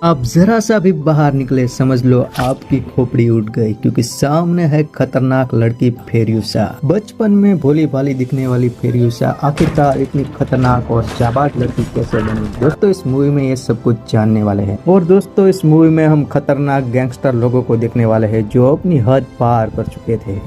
आप जरा सा भी बाहर निकले समझ लो आपकी खोपड़ी उठ गई, क्योंकि सामने है खतरनाक लड़की फेरयूसा। बचपन में भोली भाली दिखने वाली फेरयूसा आखिरकार इतनी खतरनाक और जाबाज लड़की कैसे बनी। दोस्तों इस मूवी में ये सब कुछ जानने वाले हैं। और दोस्तों इस मूवी में हम खतरनाक गैंगस्टर लोगों को देखने वाले हैं जो अपनी हद पार कर चुके थे।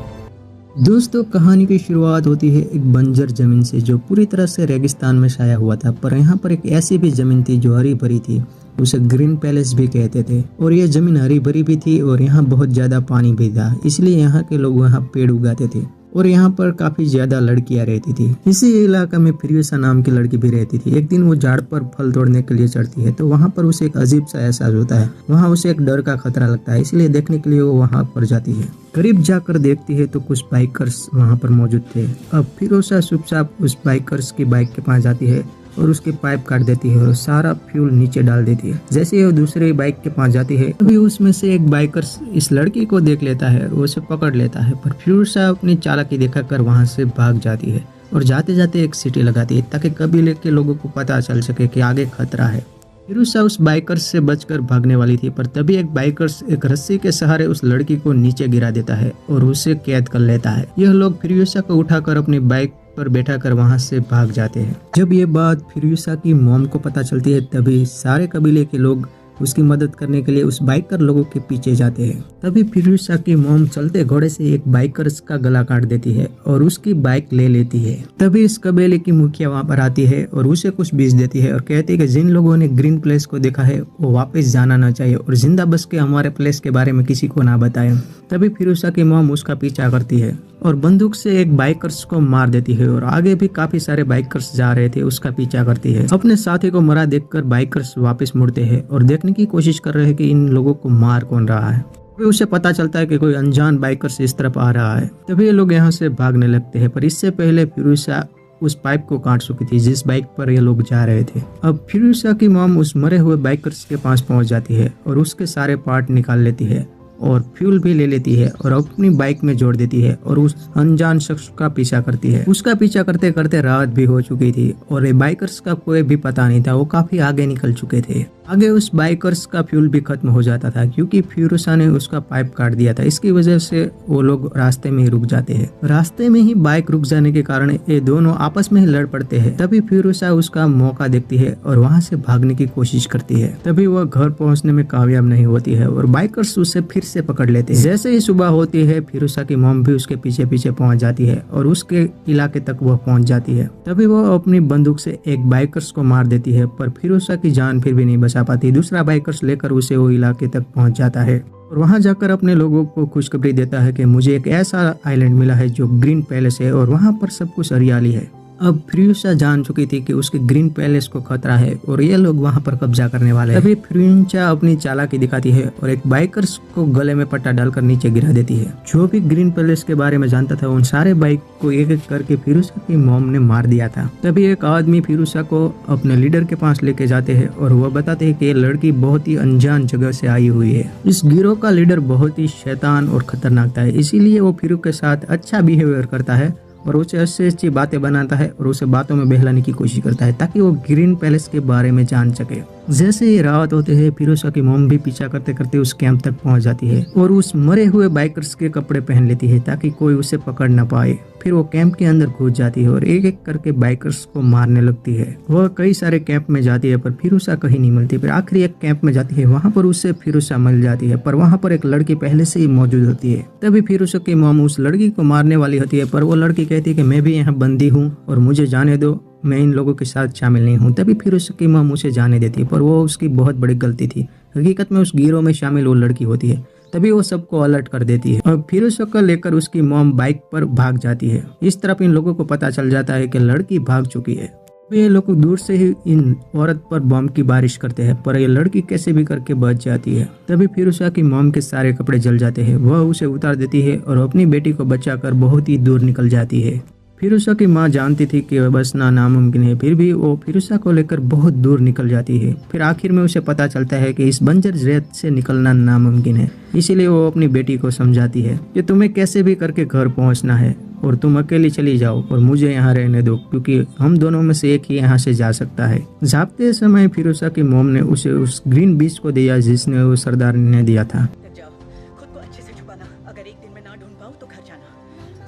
दोस्तों कहानी की शुरुआत होती है एक बंजर जमीन से जो पूरी तरह से रेगिस्तान में छाया हुआ था, पर यहाँ पर एक ऐसी भी जमीन थी जो हरी भरी थी। उसे ग्रीन पैलेस भी कहते थे और यह जमीन हरी भरी भी थी और यहाँ बहुत ज्यादा पानी भी था, इसलिए यहाँ के लोग वहाँ पेड़ उगाते थे और यहाँ पर काफी ज्यादा लड़कियां रहती थी। इसी इलाका में फेरयूसा नाम की लड़की भी रहती थी। एक दिन वो झाड़ पर फल तोड़ने के लिए चढ़ती है तो वहाँ पर उसे एक अजीब सा एहसास होता है। वहाँ उसे एक डर का खतरा लगता है, इसलिए देखने के लिए वो वहाँ पर जाती है। करीब जाकर देखती है तो कुछ बाइकर्स वहाँ पर मौजूद थे। अब फेरयूसा चुपचाप उस बाइकर्स की बाइक के पास जाती है और उसके पाइप काट देती है और सारा फ्यूल नीचे डाल देती है। जैसे वो दूसरे बाइक के पास जाती है तभी उसमें से एक बाइकर इस लड़की को देख लेता है और उसे पकड़ लेता है, पर फेरयूसा अपनी चालाकी दिखाकर वहां से भाग जाती है और जाते जाते एक सीटी लगाती है ताकि कबीले के लोगों को पता चल सके कि आगे खतरा है। फेरयूसा उस बाइकर्स से बचकर भागने वाली थी, पर तभी एक बाइकर्स एक रस्सी के सहारे उस लड़की को नीचे गिरा देता है और उसे कैद कर लेता है। यह लोग फेरयूसा को उठाकर अपनी बाइक पर बैठा कर वहां से भाग जाते हैं। जब ये बात फेरयूसा की मॉम को पता चलती है तभी सारे कबीले के लोग उसकी मदद करने के लिए उस बाइकर लोगों के पीछे जाते हैं। तभी फेरयूसा की मॉम चलते घोड़े से एक बाइकर्स का गला काट देती है और उसकी बाइक ले लेती है। तभी इस कबीले की मुखिया वहां पर आती है और उसे कुछ बीज देती है और कहती है कि जिन लोगों ने ग्रीन प्लेस को देखा है वो वापस जाना ना चाहिए और जिंदा बच के हमारे प्लेस के बारे में किसी को ना बताए। तभी फेरयूसा की मॉम उसका पीछा करती है और बंदूक से एक बाइकर्स को मार देती है और आगे भी काफी सारे बाइकर्स जा रहे थे उसका पीछा करती है। अपने साथी को मरा देखकर बाइकर्स वापस मुड़ते हैं और देखने की कोशिश कर रहे हैं कि इन लोगों को मार कौन रहा है। तभी उसे पता चलता है कि कोई अनजान बाइकर्स इस तरफ आ रहा है। तभी ये लोग यहाँ से भागने लगते हैं, पर इससे पहले फेरयूसा उस पाइप को काट चुकी थी जिस बाइक पर ये लोग जा रहे थे। अब फेरयूसा की मॉम उस मरे हुए बाइकर्स के पास पहुंच जाती है और उसके सारे पार्ट निकाल लेती है और फ्यूल भी ले लेती है और अपनी बाइक में जोड़ देती है और उस अनजान शख्स का पीछा करती है। उसका पीछा करते करते रात भी हो चुकी थी और ये बाइकर्स का कोई भी पता नहीं था, वो काफी आगे निकल चुके थे। आगे उस बाइकर्स का फ्यूल भी खत्म हो जाता था क्योंकि फेरयूसा ने उसका पाइप काट दिया था। इसकी वजह से वो लोग रास्ते में ही रुक जाते हैं। रास्ते में ही बाइक रुक जाने के कारण ये दोनों आपस में ही लड़ पड़ते हैं। तभी फेरयूसा उसका मौका देखती है और वहाँ से भागने की कोशिश करती है। तभी वह घर पहुँचने में कामयाब नहीं होती है और बाइकर्स उसे फिर से पकड़ लेते हैं। जैसे ही सुबह होती है फेरयूसा की मॉम भी उसके पीछे पीछे पहुंच जाती है और उसके इलाके तक वह पहुंच जाती है। तभी वह अपनी बंदूक से एक बाइकर्स को मार देती है, पर फेरयूसा की जान फिर भी नहीं बचा पाती। दूसरा बाइकर्स लेकर उसे वो इलाके तक पहुंच जाता है और वहां जाकर अपने लोगों को खुशखबरी देता है कि मुझे एक ऐसा आइलैंड मिला है जो ग्रीन पैलेस है और वहां पर सब कुछ हरियाली है। अब फेरयूसा जान चुकी थी कि उसके ग्रीन पैलेस को खतरा है और ये लोग वहां पर कब्जा करने वाले हैं। तभी फेरयूसा अपनी चालाकी दिखाती है और एक बाइकर्स को गले में पट्टा डालकर नीचे गिरा देती है। जो भी ग्रीन पैलेस के बारे में जानता था उन सारे बाइक को एक एक करके फेरयूसा की मॉम ने मार दिया था। तभी एक आदमी फेरयूसा को अपने लीडर के पास लेके जाते हैं और वह बताते हैं कि ये लड़की बहुत ही अनजान जगह से आई हुई है। इस गिरोह का लीडर बहुत ही शैतान और खतरनाक था, इसीलिए वो फेरू के साथ अच्छा बिहेवियर करता है और उसे अच्छी बातें बनाता है और उसे बातों में बहलाने की कोशिश करता है ताकि वो ग्रीन पैलेस के बारे में जान सके। जैसे ही रात होते हैं फेरयूसा की मॉम भी पीछा करते करते उस कैंप तक पहुंच जाती है और उस मरे हुए बाइकर्स के कपड़े पहन लेती है ताकि कोई उसे पकड़ ना पाए। फिर वो कैंप के अंदर घुस जाती है और एक एक करके बाइकर्स को मारने लगती है। वह कई सारे कैंप में जाती है पर फेरयूसा कहीं नहीं मिलती। फिर आखिरी एक कैंप में जाती है, वहाँ पर उससे फेरयूसा मिल जाती है, पर वहाँ पर एक लड़की पहले से ही मौजूद होती है। तभी फेरयूसा की मॉम उस लड़की को मारने वाली होती है, पर वो लड़की कहती है कि मैं भी यहाँ बंदी हूँ और मुझे जाने दो, मैं इन लोगों के साथ शामिल नहीं हूँ। तभी फेरयूसा की मॉम उसे जाने देती है, पर वो उसकी बहुत बड़ी गलती थी। हकीकत में उस गिरोह में शामिल वो लड़की होती है। तभी वो सबको अलर्ट कर देती है और फेरयूसा को लेकर उसकी मॉम बाइक पर भाग जाती है। इस तरफ इन लोगों को पता चल जाता है कि लड़की भाग चुकी है। ये लोग दूर से ही इन औरत पर बम की बारिश करते हैं, पर ये लड़की कैसे भी करके बच जाती है। तभी फेरयूसा की मॉम के सारे कपड़े जल जाते हैं। वह उसे उतार देती है और अपनी बेटी को बचाकर बहुत ही दूर निकल जाती है। फिरुसा की माँ जानती थी कि बचना नामुमकिन है, फिर भी वो फिरुसा को लेकर बहुत दूर निकल जाती है। फिर आखिर में उसे पता चलता है कि इस बंजर रेत से निकलना नामुमकिन है। इसीलिए वो अपनी बेटी को समझाती है कि तुम्हें कैसे भी करके घर पहुंचना है और तुम अकेली चली जाओ और मुझे यहाँ रहने दो, क्योंकि हम दोनों में से एक ही यहाँ से जा सकता है। जागते समय फिरुसा की मोम ने उसे उस ग्रीन बीज को दिया जिसने वो सरदारनी ने दिया था। खुद को अच्छे से छुपाना, अगर एक दिन में ना ढूंढ पाऊं तो घर जाना,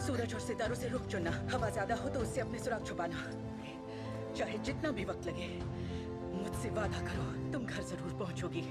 सूरज और सितारों से रुख चुनना, हवा ज्यादा हो तो उससे अपने सुराग छुपाना, चाहे जितना भी वक्त लगे। मुझसे वादा करो तुम घर जरूर पहुंचोगी।